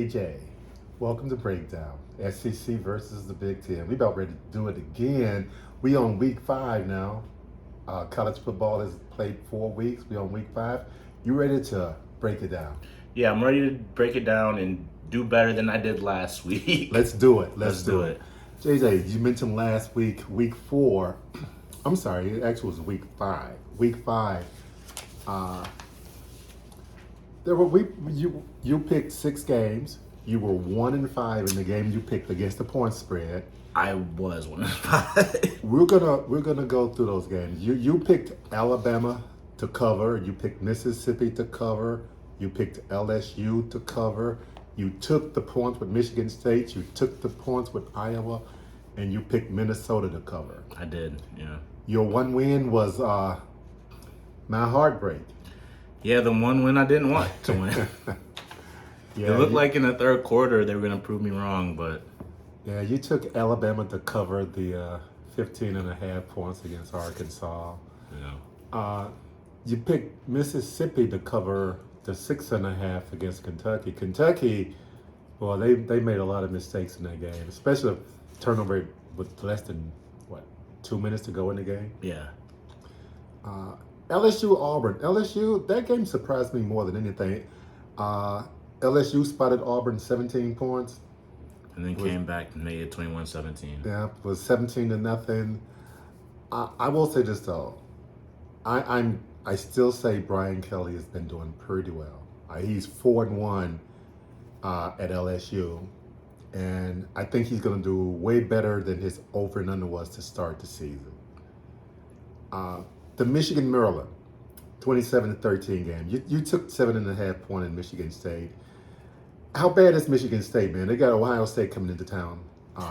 AJ, welcome to Breakdown. SEC versus the Big Ten. We about ready to do it again. We on week 5 now. College football has played 4 weeks. We on week 5. You ready to break it down? Yeah, I'm ready to break it down and do better than I did last week. Let's do it. Let's do it. JJ, you mentioned last week, week 4. I'm sorry, it actually was week 5. Week 5. You picked 6 games. You were 1-5 in the game you picked against the point spread. I was 1-5. We're gonna go through those games. You picked Alabama to cover. You picked Mississippi to cover. You picked LSU to cover. You took the points with Michigan State. You took the points with Iowa, and you picked Minnesota to cover. I did, yeah. Your one win was my heartbreak. Yeah, the one win I didn't want to win. Yeah, It looked like in the third quarter they were going to prove me wrong, but yeah, you took Alabama to cover the 15.5 points against Arkansas. yeah. You picked Mississippi to cover the 6.5 against Kentucky. Kentucky, well, they made a lot of mistakes in that game, especially a turnover with less than 2 minutes to go in the game. Yeah. LSU Auburn. LSU, that game surprised me more than anything. LSU spotted Auburn 17 points. And then came back and made it 21-17. Yeah, it was 17-0. I will say this though, I still say Brian Kelly has been doing pretty well. He's 4-1 at LSU, and I think he's going to do way better than his over and under was to start the season. The Michigan Maryland 27-13 game. You took 7.5 points in Michigan State. How bad is Michigan State, man? They got Ohio State coming into town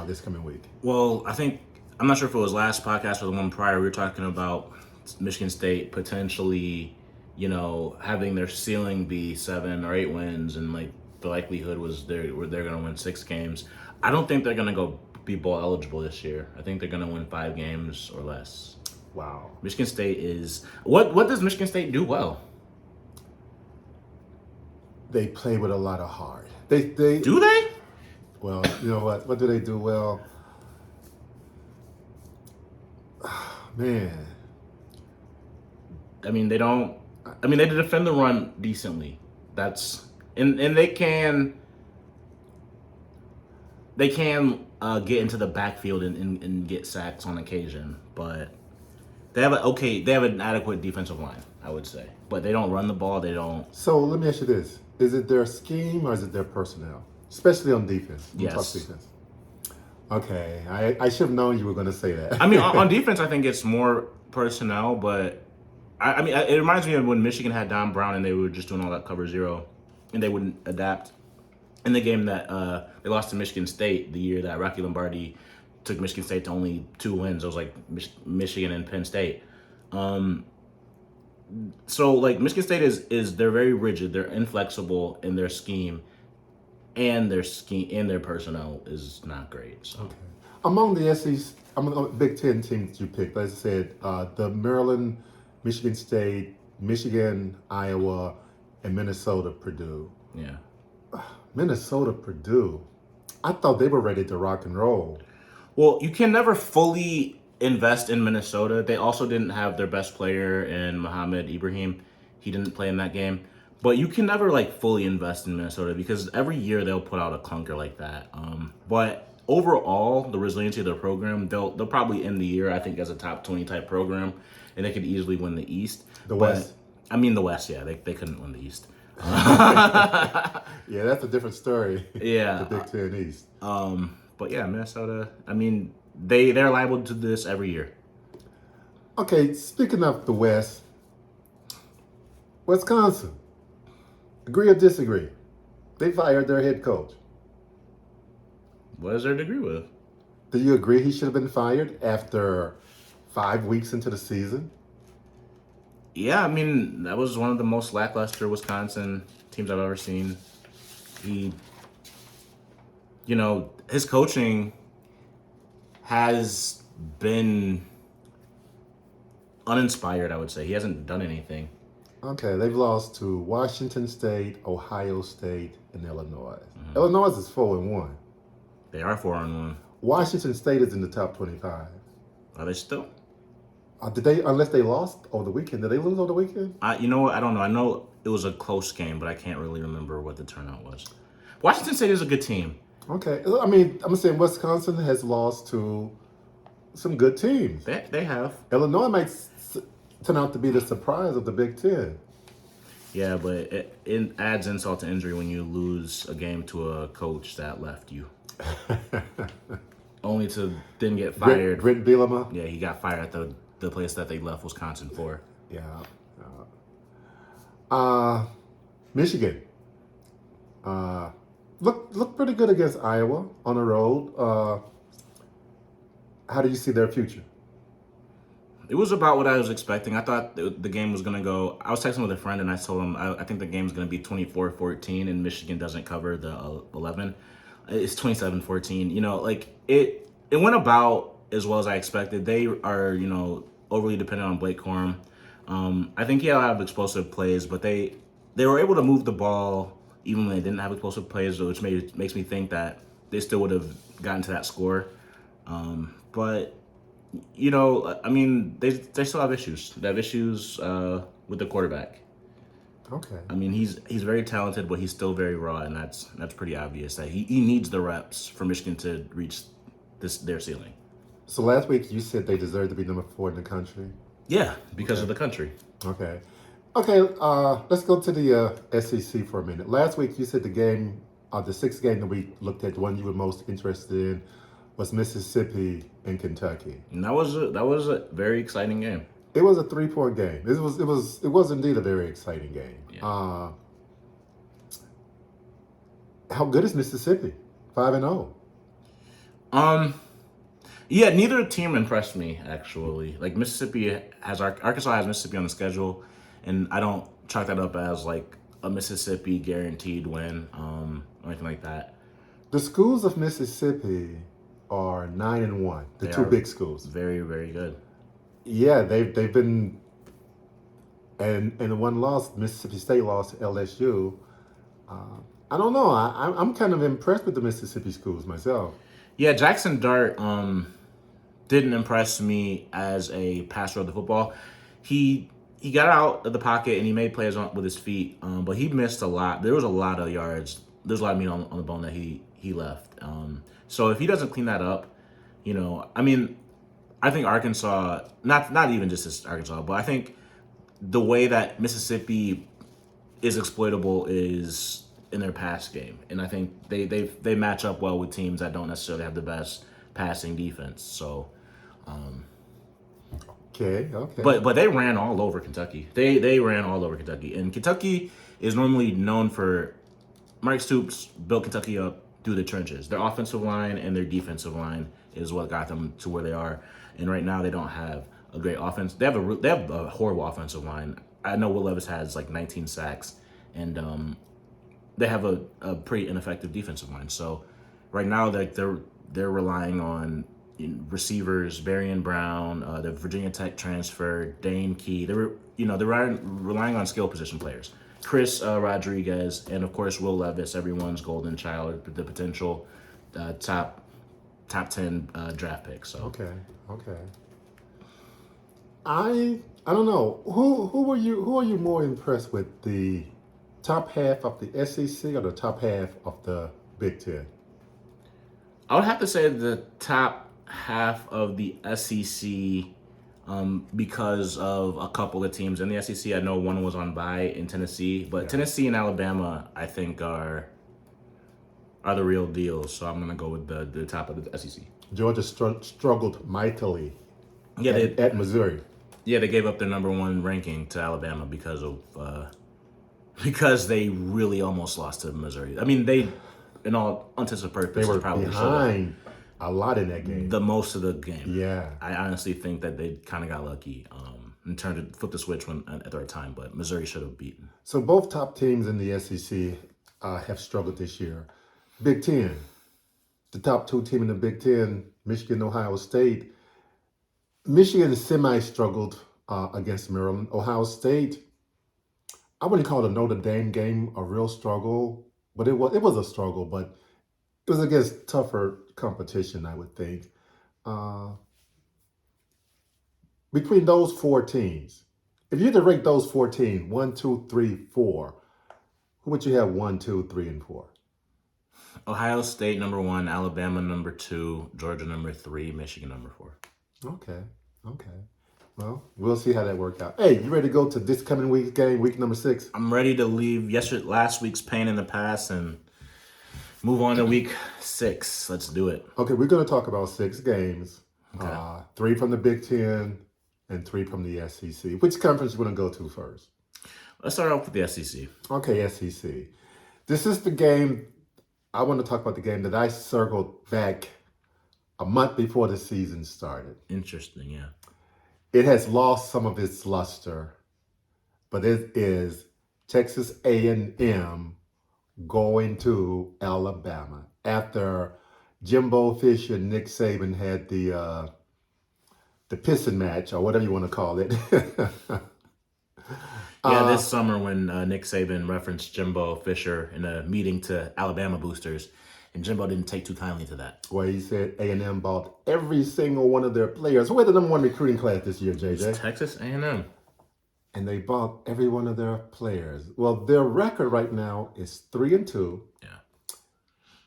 this coming week. Well, I'm not sure if it was last podcast or the one prior, we were talking about Michigan State potentially, having their ceiling be 7 or 8 wins, and like the likelihood was they're going to win 6 games. I don't think they're going to go be bowl eligible this year. I think they're going to win 5 games or less. Wow. Michigan State is what does Michigan State do well? They play with a lot of heart. They Do they? Well, you know what? What do they do well? Man. I mean, they don't. I mean, they defend the run decently. That's and they can get into the backfield and get sacks on occasion, but they have an adequate defensive line, I would say. But they don't run the ball. They don't. So let me ask you this: is it their scheme or is it their personnel, especially on defense? Yes. Talk defense. Okay, I should have known you were going to say that. I mean, on defense, I think it's more personnel, but I mean, it reminds me of when Michigan had Don Brown and they were just doing all that cover zero, and they wouldn't adapt. In the game that they lost to Michigan State, the year that Rocky Lombardi took Michigan State to only 2 wins, it was like Michigan and Penn State. So like Michigan State is they're very rigid, they're inflexible in their scheme, and their personnel is not great. So. Okay. Among the SEC, among the Big Ten teams you picked, as I said, the Maryland, Michigan State, Michigan, Iowa, and Minnesota, Purdue. Yeah. Minnesota, Purdue. I thought they were ready to rock and roll. Well, you can never fully invest in Minnesota. They also didn't have their best player in Mohamed Ibrahim. He didn't play in that game. But you can never fully invest in Minnesota because every year they'll put out a clunker like that. But overall, the resiliency of their program, they'll probably end the year, I think, as a top 20 type program, and they could easily win the East. The West. I mean the West, yeah. They couldn't win the East. Yeah, that's a different story. Yeah. The Big Ten East. But yeah, Minnesota, I mean, they're liable to this every year. Okay, speaking of the West, Wisconsin. Agree or disagree? They fired their head coach. What is there to agree with? Do you agree he should have been fired after 5 weeks into the season? Yeah, I mean, that was one of the most lackluster Wisconsin teams I've ever seen. His coaching has been uninspired, I would say. He hasn't done anything. Okay, they've lost to Washington State, Ohio State, and Illinois. Illinois is 4-1. They are 4-1. Washington State is in the top 25. Are they still? Did they? Unless they lost over the weekend. Did they lose over the weekend? You know what? I don't know. I know it was a close game, but I can't really remember what the turnout was. Washington State is a good team. Okay, I mean, I'm saying Wisconsin has lost to some good teams. They have. Illinois might turn out to be the surprise of the Big Ten. Yeah, but it adds insult to injury when you lose a game to a coach that left you. Only to then get fired. Brent Bielema? Yeah, he got fired at the place that they left Wisconsin for. Yeah. Michigan. Look pretty good against Iowa on the road. How do you see their future? It was about what I was expecting. I thought the game was going to go. I was texting with a friend and I told him I think the game is going to be 24-14 and Michigan doesn't cover the 11. It's 27-14. You know, like it went about as well as I expected. They are, overly dependent on Blake Corum. I think he had a lot of explosive plays, but they were able to move the ball even when they didn't have explosive plays, which makes me think that they still would have gotten to that score. But I mean, they still have issues. They have issues with the quarterback. Okay. I mean, he's very talented, but he's still very raw, and that's pretty obvious that he needs the reps for Michigan to reach their ceiling. So last week you said they deserve to be number 4 in the country. Yeah, because of the country. Okay. Let's go to the SEC for a minute. Last week you said the sixth game that we looked at, the one you were most interested in, was Mississippi and Kentucky. And that was a very exciting game. It was a 3-point game. It was indeed a very exciting game. Yeah. How good is Mississippi? 5-0. Yeah, neither team impressed me actually. Like Arkansas has Mississippi on the schedule, and I don't chalk that up as like a Mississippi guaranteed win, or anything like that. The schools of Mississippi are 9-1. The two big schools. Very, very good. Yeah, they've been, and the one loss, Mississippi State lost to LSU. I don't know. I'm kind of impressed with the Mississippi schools myself. Yeah, Jackson Dart didn't impress me as a passer of the football. He got out of the pocket and he made plays with his feet, but he missed a lot. There was a lot of yards. There's a lot of meat on the bone that he left. So if he doesn't clean that up, I mean, I think Arkansas, not even just as Arkansas, but I think the way that Mississippi is exploitable is in their pass game, and I think they match up well with teams that don't necessarily have the best passing defense. So, Okay. but they ran all over Kentucky. They ran all over Kentucky, and Kentucky is normally known for Mike Stoops built Kentucky up through the trenches. Their offensive line and their defensive line is what got them to where they are. And right now they don't have a great offense. They have a horrible offensive line. I know Will Levis has like 19 sacks, and they have a pretty ineffective defensive line. So right now they're relying on receivers, Barian Brown, the Virginia Tech transfer, Dane Key. They're relying on skill position players. Chris Rodriguez, and of course Will Levis, everyone's golden child, the potential top 10 draft pick. So Okay. I don't know who are you more impressed with, the top half of the SEC or the top half of the Big Ten? I would have to say the top half of the SEC. Because of a couple of teams in the SEC. I know one was on bye in Tennessee, but Tennessee and Alabama, I think, are the real deal. So I'm going to go with the top of the SEC. Georgia struggled mightily at Missouri. Yeah, they gave up their number 1 ranking to Alabama because they really almost lost to Missouri. I mean, they, in all intents and purposes, They were probably behind a lot in that game. the most of the game. Yeah. I honestly think that they kind of got lucky and flipped the switch at the right time, but Missouri should have beaten. So both top teams in the SEC have struggled this year. Big Ten, the top 2 team in the Big Ten, Michigan, Ohio State. Michigan semi-struggled against Maryland. Ohio State I wouldn't call the Notre Dame game a real struggle, but it was a struggle, but it was against tougher competition, I would think. Uh, between those four teams, if you had to rate those 14, 1, 2, 3, 4, who would you have 1, 2, 3, and 4? Ohio State number 1, Alabama number 2, Georgia number 3, Michigan number 4. Okay, okay. Well, we'll see how that works out. Hey, you ready to go to this coming week's game, week number 6? I'm ready to leave last week's pain in the past and move on to week 6. Let's do it. Okay, we're going to talk about 6 games. Okay. 3 from the Big Ten and 3 from the SEC. Which conference you want to go to first? Let's start off with the SEC. Okay, SEC. This is the game, I want to talk about the game that I circled back a month before the season started. Interesting, yeah. It has lost some of its luster, but it is Texas A&M going to Alabama after Jimbo Fisher and Nick Saban had the pissing match, or whatever you want to call it. This summer when Nick Saban referenced Jimbo Fisher in a meeting to Alabama boosters, and Jimbo didn't take too kindly to that. Where he said A&M bought every single one of their players. Who had the number 1 recruiting class this year, JJ? It's Texas A&M. And they bought every one of their players. Well, their record right now is 3-2. Yeah.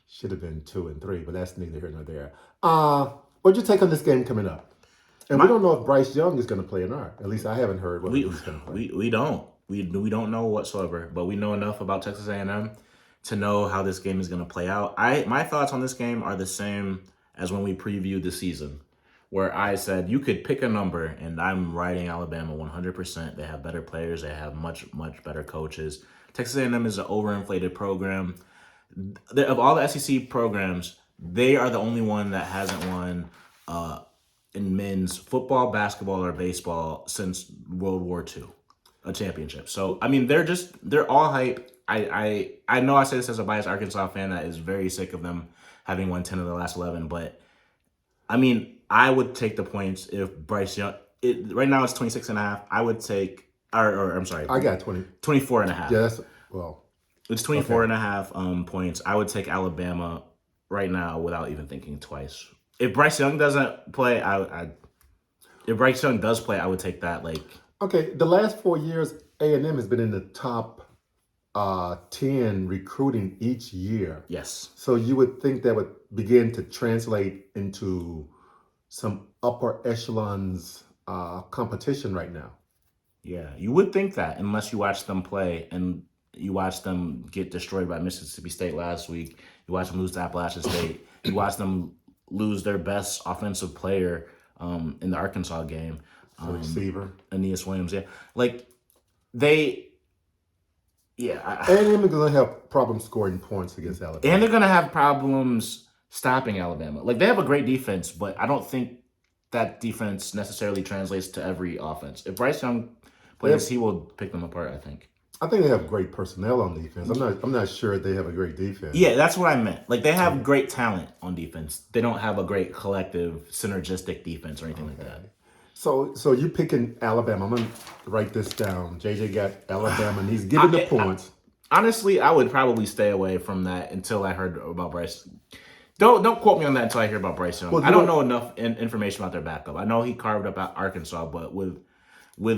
Should have been 2-3, but that's neither here nor there. What'd you take on this game coming up? And we don't know if Bryce Young is going to play or not. At least I haven't heard whether he's going to play. We don't. We don't know whatsoever, but we know enough about Texas A&M to know how this game is going to play out. My thoughts on this game are the same as when we previewed the season, where I said you could pick a number, and I'm riding Alabama 100%. They have better players. They have much better coaches. Texas A&M is an overinflated program. Of all the SEC programs, they are the only one that hasn't won in men's football, basketball, or baseball since World War II, a championship. So, I mean, they're all hype. I know I say this as a biased Arkansas fan that is very sick of them having won 10 of the last 11, but I mean, I would take the points if Bryce Young, right now it's 26.5. I would take, or I'm sorry. I got 20. 24.5. Yeah, it's 24.5 points. I would take Alabama right now without even thinking twice. If Bryce Young doesn't play, if Bryce Young does play, I would take that. Okay, the last 4 years, A&M has been in the top 10 recruiting each year. Yes. So you would think that would begin to translate into some upper echelons competition right now. Yeah, you would think that unless you watch them play and you watch them get destroyed by Mississippi State last week. You watch them lose to Appalachian State. You watch them lose their best offensive player in the Arkansas game. The receiver. Aeneas Williams, yeah. A&M is going to have problems scoring points against Alabama. And they're going to have problems stopping Alabama. They have a great defense, but I don't think that defense necessarily translates to every offense. If Bryce Young plays, he will pick them apart, I think. I think they have great personnel on defense. I'm not sure they have a great defense. Yeah, that's what I meant. They have great talent on defense. They don't have a great collective, synergistic defense or anything like that. So you picking Alabama. I'm going to write this down. JJ got Alabama, and he's giving the points. Honestly, I would probably stay away from that until I heard about Bryce. Don't quote me on that until I hear about Bryce Young. Well, I don't know enough information about their backup. I know he carved up Arkansas, but with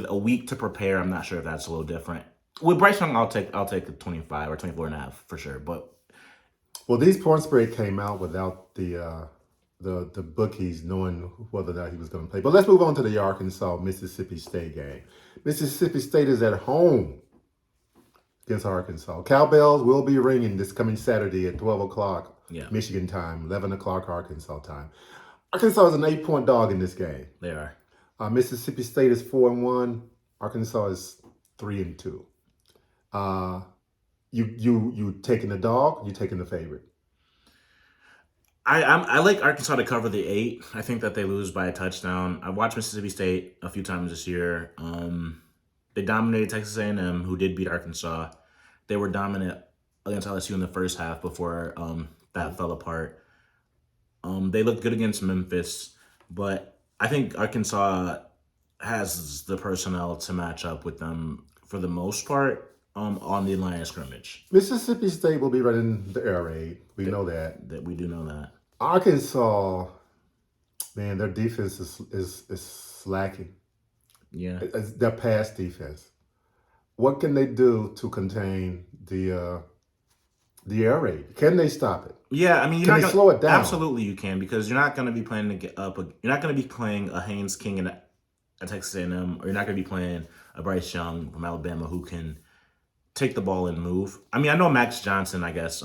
a week to prepare, I'm not sure if that's a little different. With Bryce Young, I'll take the 25 or 24.5 for sure. But these point spread came out without the bookies knowing whether or not he was going to play. But let's move on to the Arkansas-Mississippi State game. Mississippi State is at home against Arkansas. Cowbells will be ringing this coming Saturday at 12 o'clock Michigan time, 11 o'clock Arkansas time. Arkansas is an 8-point dog in this game. They are. Mississippi State is 4-1. Arkansas is 3-2. You taking the dog? You taking the favorite? I like Arkansas to cover the 8. I think that they lose by a touchdown. I've watched Mississippi State a few times this year. They dominated Texas A&M, who did beat Arkansas. They were dominant against LSU in the first half before that fell apart. They looked good against Memphis, but I think Arkansas has the personnel to match up with them for the most part. on the line of scrimmage. Mississippi State will be running the air raid. We know that. That we do know that. Arkansas, man, their defense is slacking. Yeah. It's their pass defense. What can they do to contain the air raid? Can they stop it? Yeah, I mean, Can they slow it down? Absolutely, you can, because you're not going to be playing you're not going to be playing a Haynes King and a Texas A&M, or you're not going to be playing a Bryce Young from Alabama who can take the ball and move. I mean, I know Max Johnson, I guess,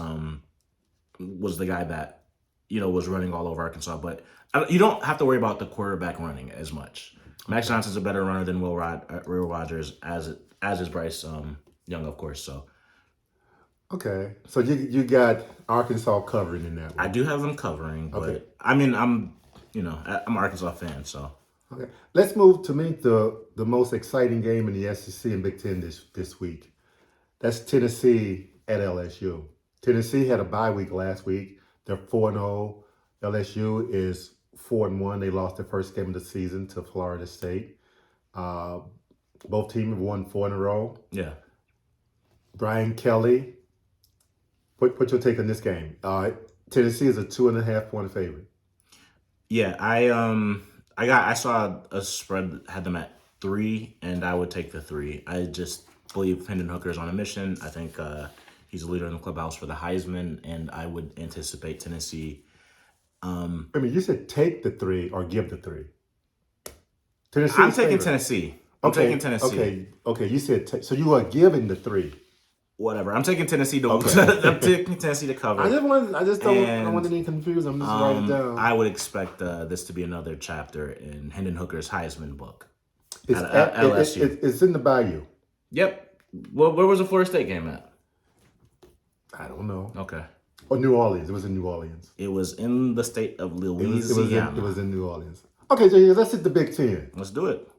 was the guy that was running all over Arkansas, but you don't have to worry about the quarterback running as much. Max Johnson's a better runner than Will Rogers, as is Bryce Young, of course. So. Okay, so you got Arkansas covering in that one. I do have them covering, but Okay. I mean, I'm an Arkansas fan, so. Okay, let's move to me the most exciting game in the SEC and Big Ten this week. That's Tennessee at LSU. Tennessee had a bye week last week. They're 4-0. LSU is 4-1. They lost their first game of the season to Florida State. Both teams have won 4 in a row. Yeah. Brian Kelly. What's your take on this game? Tennessee is a 2.5 point favorite. Yeah, I saw a spread that had them at 3, and I would take the 3. I just believe Hendon Hooker's on a mission. I think he's a leader in the clubhouse for the Heisman, and I would anticipate Tennessee. I mean, you said take the 3 or give the 3. I'm taking favorite. Tennessee. I'm taking Tennessee. Okay. You said so. You are giving the 3. Whatever. I'm taking Tennessee to. Okay. I'm taking Tennessee to cover. I don't want any confusion. I'm just writing it down. I would expect this to be another chapter in Hendon Hooker's Heisman book. It's at LSU. It's in the Bayou. Yep. Well, where was the Florida State game at? I don't know. Okay. Or New Orleans. It was in New Orleans. It was in the state of Louisiana. It was in New Orleans. Okay, Jay, let's hit the Big Ten. Let's do it.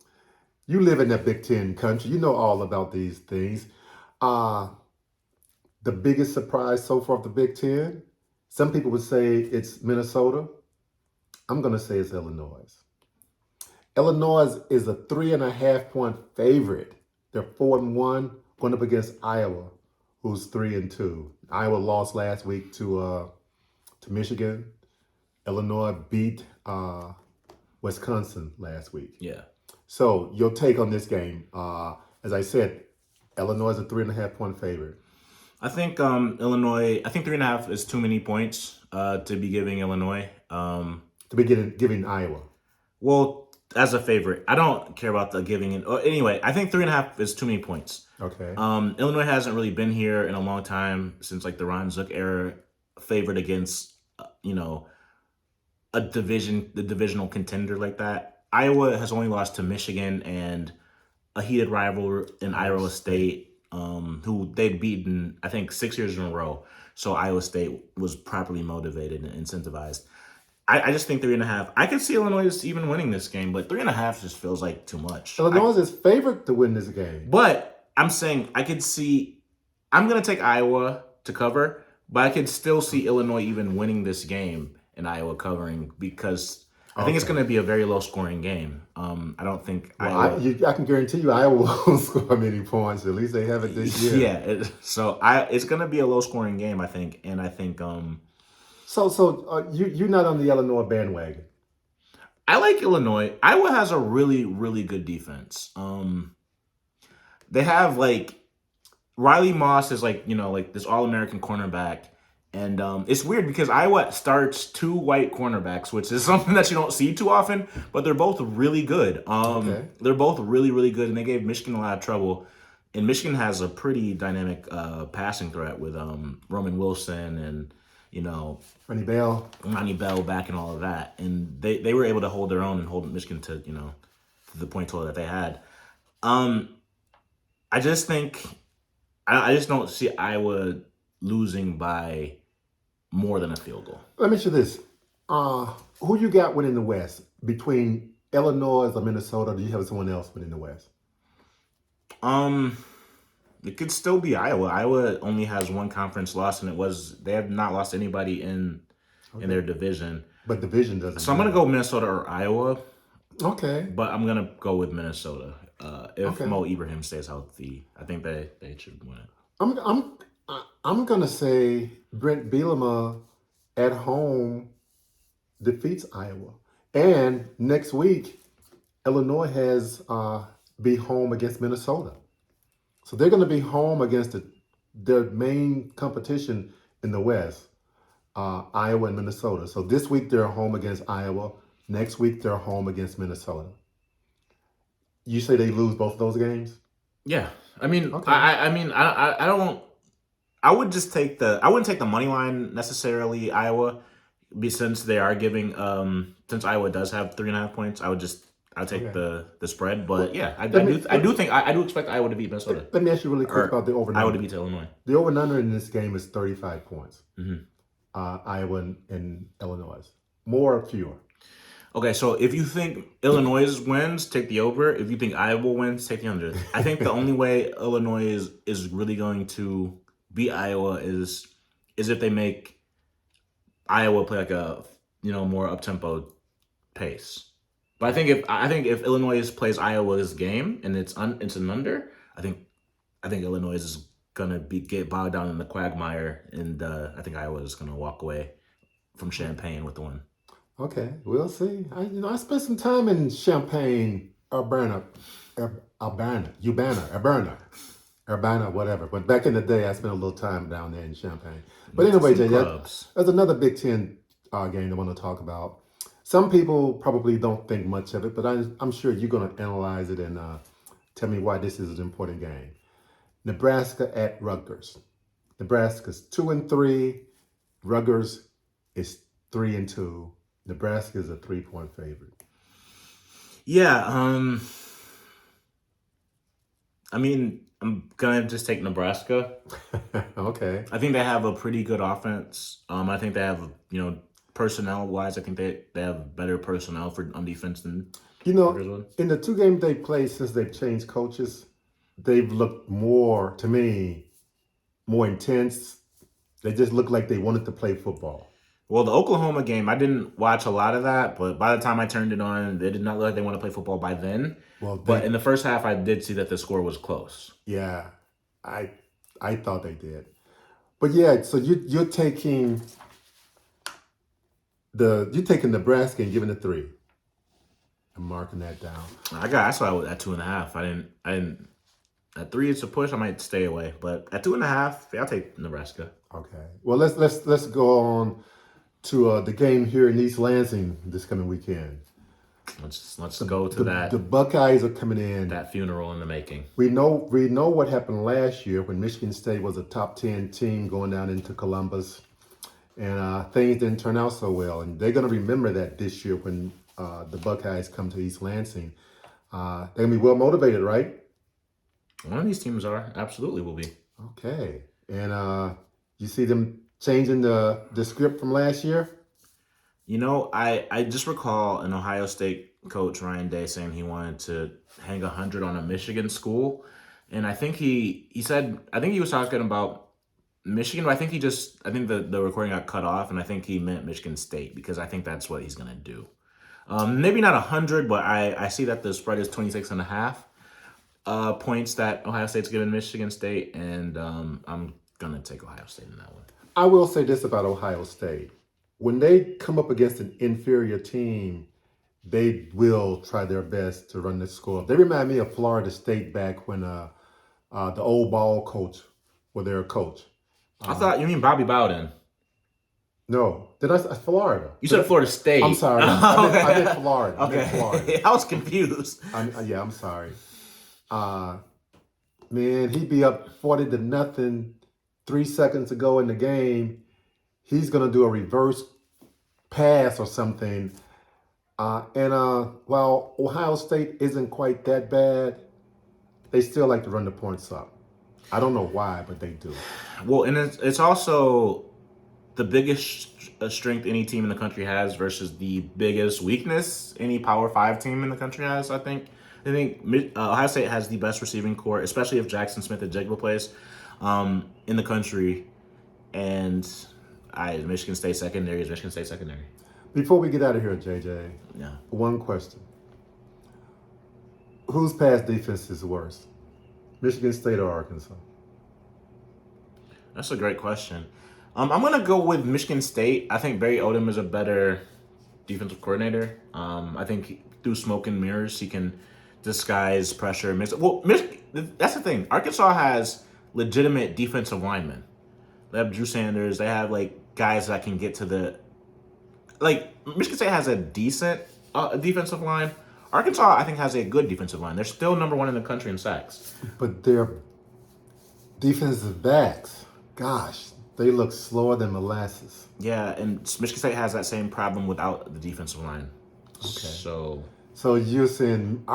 You live in that Big Ten country. You know all about these things. The biggest surprise so far of the Big Ten, some people would say it's Minnesota. I'm going to say it's Illinois. Illinois is a 3.5 point favorite. They're 4-1, going up against Iowa, who's 3-2. Iowa lost last week to Michigan. Illinois beat Wisconsin last week. Yeah. So your take on this game? As I said, Illinois is a 3.5 point favorite. I think Illinois. I think 3.5 is too many points to be giving Illinois. To be giving Iowa. Well, as a favorite, I don't care about the giving it. Anyway, I think 3.5 is too many points. Okay. Illinois hasn't really been here in a long time since like the Ron Zook era, favored against the divisional contender like that. Iowa has only lost to Michigan and a heated rival in Iowa State. Who they'd beaten, I think, 6 years in a row. So Iowa State was properly motivated and incentivized. I just think 3.5. I could see Illinois even winning this game, but 3.5 just feels like too much. Illinois is favored to win this game. But I'm saying I'm going to take Iowa to cover, but I could still see Illinois even winning this game and Iowa covering because I think it's going to be a very low-scoring game. I don't think Iowa... I can guarantee you Iowa won't score many points. At least they haven't this year. Yeah, it's going to be a low-scoring game, I think. And I think... So you're not on the Illinois bandwagon? I like Illinois. Iowa has a really, really good defense. They have, Riley Moss is, this All-American cornerback. And it's weird because Iowa starts 2 white cornerbacks, which is something that you don't see too often, but they're both really good. Okay. They're both really, really good, and they gave Michigan a lot of trouble. And Michigan has a pretty dynamic passing threat with Roman Wilson and, Ronnie Bell back and all of that. And they were able to hold their own and hold Michigan to the point total that they had. I just think I just don't see Iowa losing by more than a field goal. Let me ask you this. Who you got winning the West? Between Illinois or Minnesota, or do you have someone else winning the West? It could still be Iowa. Iowa only has 1 conference loss, and they have not lost anybody in their division. But division doesn't. So I'm going to go Minnesota or Iowa. Okay. But I'm going to go with Minnesota. If Okay. Mo Ibrahim stays healthy, I think they should win it. I'm gonna say Brent Bielema at home defeats Iowa, and next week Illinois has be home against Minnesota, so they're gonna be home against their main competition in the West, Iowa and Minnesota. So this week they're home against Iowa. Next week they're home against Minnesota. You say they lose both of those games? Yeah, I mean, Okay. I don't. I would just take I wouldn't take the money line necessarily Iowa, since they are giving since Iowa does have 3.5 points. I'll take Okay. the spread. But Well, yeah, let me I do expect Iowa to beat Minnesota let me ask you really quick or about the over and Iowa to under. beat Illinois. The over and under in this game is 35 points. Hmm. Iowa and Illinois. More or fewer? Okay, so if you think Illinois wins, take the over. If you think Iowa wins, take the under. I think the only way Illinois is really going to beat Iowa is if they make Iowa play like a more up tempo pace. But I think if Illinois plays Iowa's game and it's an under, I think Illinois is gonna get bogged down in the quagmire, and I think Iowa is gonna walk away from Champaign with the win. Okay, we'll see. I spent some time in Champaign, Urbana, whatever. But back in the day, I spent a little time down there in Champaign. But Went to anyway, some Jay, clubs. there's another Big Ten game I want to talk about. Some people probably don't think much of it, but I'm sure you're going to analyze it and tell me why this is an important game. Nebraska at Rutgers. Nebraska's 2-3. Rutgers is 3-2. Nebraska is a 3-point favorite. Yeah, I mean, I'm gonna just take Nebraska. Okay. I think they have a pretty good offense. I think they have, personnel wise, I think they have better personnel on defense than You know, Rutgers would. in the two games they played since they've changed coaches, they've looked more, to me, more intense. They just look like they wanted to play football. Well, the Oklahoma game, I didn't watch a lot of that, but by the time I turned it on, they did not look like they want to play football by then. Well, But in the first half, I did see that the score was close. yeah, I I thought they did. But yeah, so you're taking you're taking Nebraska and giving it 3. I'm marking that down. I saw it at 2.5. I didn't at 3 it's a push. I might stay away, but at 2.5, yeah, I'll take Nebraska. Okay. Well, let's go on to the game here in East Lansing this coming weekend. Let's go to The Buckeyes are coming in. that funeral in the making. We know what happened last year when Michigan State was a top 10 team going down into Columbus, and things didn't turn out so well. And they're going to remember that this year when the Buckeyes come to East Lansing. They're going to be well motivated, right? One of these teams absolutely will be. Okay. And you see them changing the script from last year? I just recall an Ohio State coach, Ryan Day, saying he wanted to hang 100 on a Michigan school. And I think he was talking about Michigan, but I think the recording got cut off, and I think he meant Michigan State, because I think that's what he's going to do. Maybe not 100, but I see that the spread is 26.5 points that Ohio State's given Michigan State, and I'm going to take Ohio State in that one. I will say this about Ohio State. When they come up against an inferior team, they will try their best to run the score. They remind me of Florida State back when the old ball coach was their coach. I thought you mean Bobby Bowden. No, did I say Florida? You said Florida State. I'm sorry. I meant Florida. Okay. I meant Florida. I was confused. I'm sorry. Man, he'd be up 40-0, 3 seconds to go in the game. He's gonna do a reverse pass or something. While Ohio State isn't quite that bad, they still like to run the points up. I don't know why, but they do. Well, and it's also the biggest strength any team in the country has versus the biggest weakness any Power 5 team in the country has, I think. Ohio State has the best receiving core, especially if Jackson Smith and Jigba plays, in the country. And Michigan State secondary is Michigan State secondary. Before we get out of here, JJ, Yeah. one question. Whose pass defense is worse, Michigan State or Arkansas? That's a great question. I'm gonna go with Michigan State. I think Barry Odom is a better defensive coordinator. I think through smoke and mirrors, he can disguise pressure. That's the thing. Arkansas has legitimate defensive linemen. They have Drew Sanders. They have like guys that can get to the. Like Michigan State has a decent defensive line. Arkansas, I think, has a good defensive line. They're still number one in the country in sacks. But their defensive backs, gosh, they look slower than molasses. Yeah, and Michigan State has that same problem without the defensive line. Okay. So you're saying,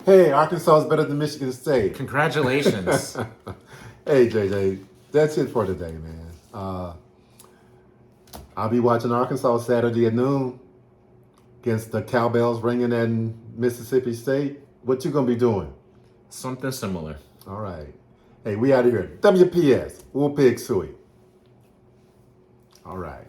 hey, Arkansas is better than Michigan State. congratulations. Hey, JJ, that's it for today, man. I'll be watching Arkansas Saturday at noon against the cowbells ringing in Mississippi State. What you gonna be doing? Something similar. All right. Hey, we out of here. WPS. We'll pick Suey. All right.